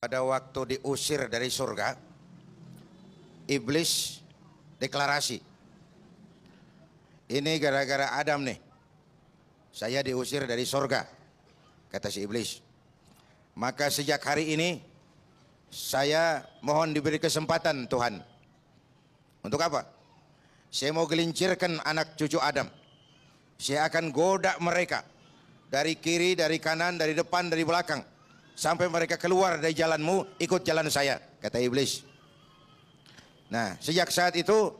Pada waktu diusir dari surga, iblis deklarasi, ini gara-gara Adam nih, saya diusir dari surga, kata si iblis. Maka sejak hari ini saya mohon diberi kesempatan Tuhan. Untuk apa? Saya mau gelincirkan anak cucu Adam. Saya akan goda mereka dari kiri, dari kanan, dari depan, dari belakang, sampai mereka keluar dari jalanmu, ikut jalan saya, kata iblis. Nah, sejak saat itu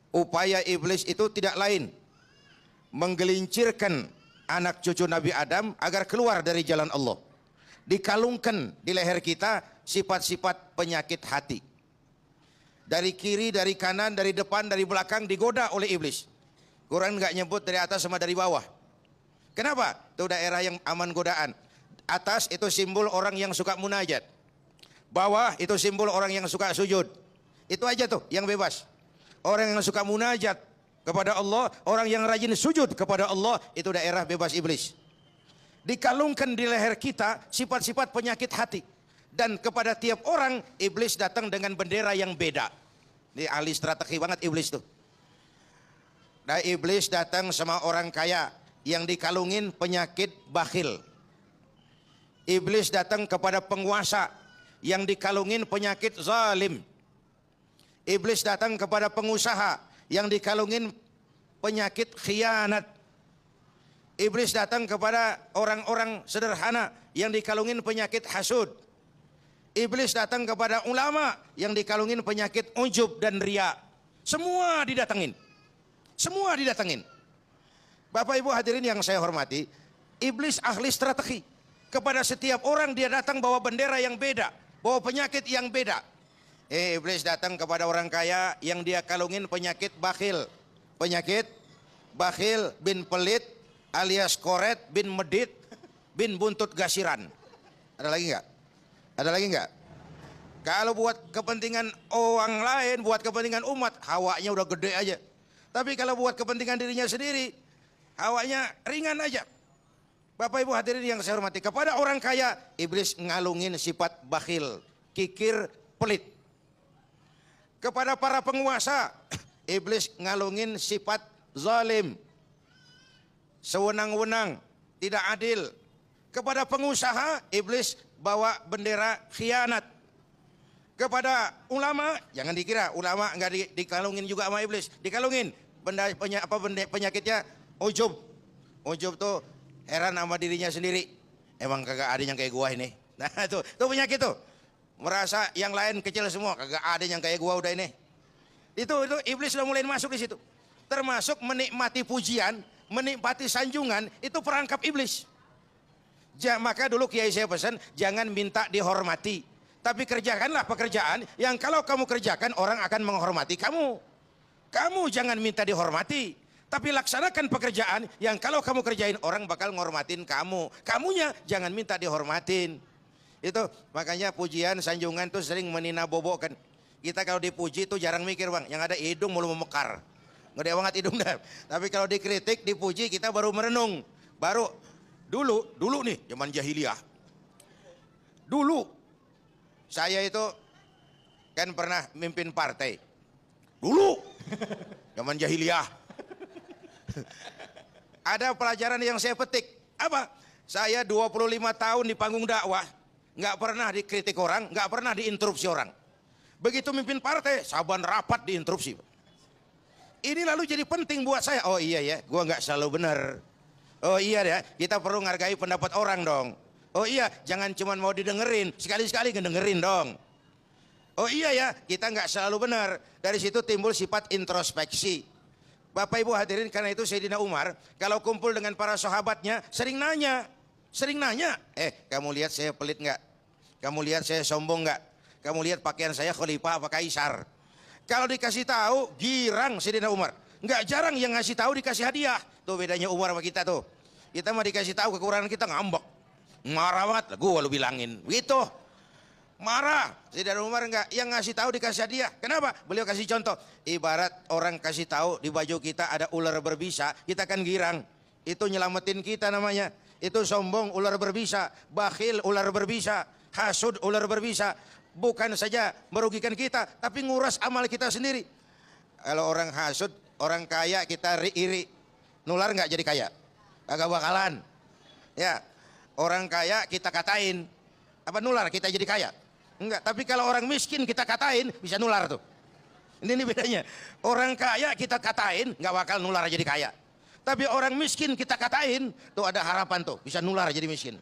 upaya iblis itu tidak lain menggelincirkan anak cucu Nabi Adam agar keluar dari jalan Allah. Dikalungkan di leher kita sifat-sifat penyakit hati. Dari kiri, dari kanan, dari depan, dari belakang digoda oleh iblis. Quran nggak nyebut dari atas sama dari bawah. Kenapa? Itu daerah yang aman godaan. Atas itu simbol orang yang suka munajat. Bawah itu simbol orang yang suka sujud. Itu aja tuh yang bebas. Orang yang suka munajat kepada Allah, orang yang rajin sujud kepada Allah, itu daerah bebas iblis. Dikalungkan di leher kita sifat-sifat penyakit hati. Dan kepada tiap orang iblis datang dengan bendera yang beda. Ini ahli strategi banget iblis tuh. Nah, iblis datang sama orang kaya yang dikalungin penyakit bakhil. Iblis datang kepada penguasa yang dikalungin penyakit zalim. Iblis datang kepada pengusaha yang dikalungin penyakit khianat. Iblis datang kepada orang-orang sederhana yang dikalungin penyakit hasud. Iblis datang kepada ulama yang dikalungin penyakit ujub dan riya. Semua didatengin. Semua didatengin. Bapak Ibu hadirin yang saya hormati, iblis ahli strategi. Kepada setiap orang dia datang bawa bendera yang beda, bawa penyakit yang beda. Iblis datang kepada orang kaya yang dia kalungin penyakit bakhil. Penyakit bakhil bin pelit alias koret bin medit bin buntut gasiran. Ada lagi nggak? Ada lagi nggak? Kalau buat kepentingan orang lain, buat kepentingan umat, hawanya udah gede aja. Tapi kalau buat kepentingan dirinya sendiri, hawanya ringan aja. Bapak Ibu hadirin yang saya hormati, kepada orang kaya iblis ngalungin sifat bakhil, kikir, pelit. Kepada para penguasa iblis ngalungin sifat zalim, sewenang-wenang, tidak adil. Kepada pengusaha iblis bawa bendera khianat. Kepada ulama, jangan dikira ulama nggak dikalungin juga sama iblis, dikalungin penyakitnya ujub. Ujub tuh heran sama dirinya sendiri. Emang kagak ada yang kayak gua ini. Nah tuh penyakit tuh. Merasa yang lain kecil semua, kagak ada yang kayak gua udah ini. Itu iblis udah mulai masuk di situ. Termasuk menikmati pujian, menikmati sanjungan, itu perangkap iblis. Maka dulu kiai saya pesan, jangan minta dihormati, tapi kerjakanlah pekerjaan yang kalau kamu kerjakan orang akan menghormati kamu. Kamu jangan minta dihormati, tapi laksanakan pekerjaan yang kalau kamu kerjain orang bakal nghormatin kamu. Kamunya jangan minta dihormatin. Itu makanya pujian sanjungan tuh sering meninabobokan. Kita kalau dipuji tuh jarang mikir bang, yang ada hidung mulu memekar. Gede banget hidung dah. Tapi kalau dikritik, dipuji kita baru merenung. Baru dulu nih zaman jahiliyah. Dulu saya itu kan pernah mimpin partai. Dulu zaman jahiliyah. Ada pelajaran yang saya petik. Apa? Saya 25 tahun di panggung dakwah, nggak pernah dikritik orang, nggak pernah diinterupsi orang. Begitu mimpin partai, saban rapat diinterupsi. Ini lalu jadi penting buat saya. Oh iya ya, gua nggak selalu benar. Oh iya ya, kita perlu menghargai pendapat orang dong. Oh iya, jangan cuma mau didengerin, sekali-sekali ngedengerin dong. Oh iya ya, kita nggak selalu benar. Dari situ timbul sifat introspeksi. Bapak Ibu hadirin, karena itu Sayyidina Umar kalau kumpul dengan para sahabatnya sering nanya. Kamu lihat saya pelit nggak? Kamu lihat saya sombong nggak? Kamu lihat pakaian saya khalifah apa kaisar? Kalau dikasih tahu girang Sayyidina Umar. Nggak jarang yang ngasih tahu dikasih hadiah. Tuh bedanya Umar sama kita tuh. Kita mah dikasih tahu kekurangan kita ngambek. Marah banget, gua lu bilangin. Gitu. Marah. Sayyidina Umar enggak, yang ngasih tahu dikasih hadiah. Kenapa? Beliau kasih contoh. Ibarat orang kasih tahu di baju kita ada ular berbisa, kita kan girang. Itu nyelamatin kita namanya. Itu sombong ular berbisa, bakhil ular berbisa. Hasud ular berbisa bukan saja merugikan kita, tapi nguras amal kita sendiri. Kalau orang hasud, orang kaya kita iri, nular nggak jadi kaya? Agak bakalan. Ya, orang kaya kita katain, apa nular kita jadi kaya? Enggak. Tapi kalau orang miskin kita katain, bisa nular tuh. Ini bedanya. Orang kaya kita katain, nggak bakal nular jadi kaya. Tapi orang miskin kita katain, tuh ada harapan tuh, bisa nular jadi miskin.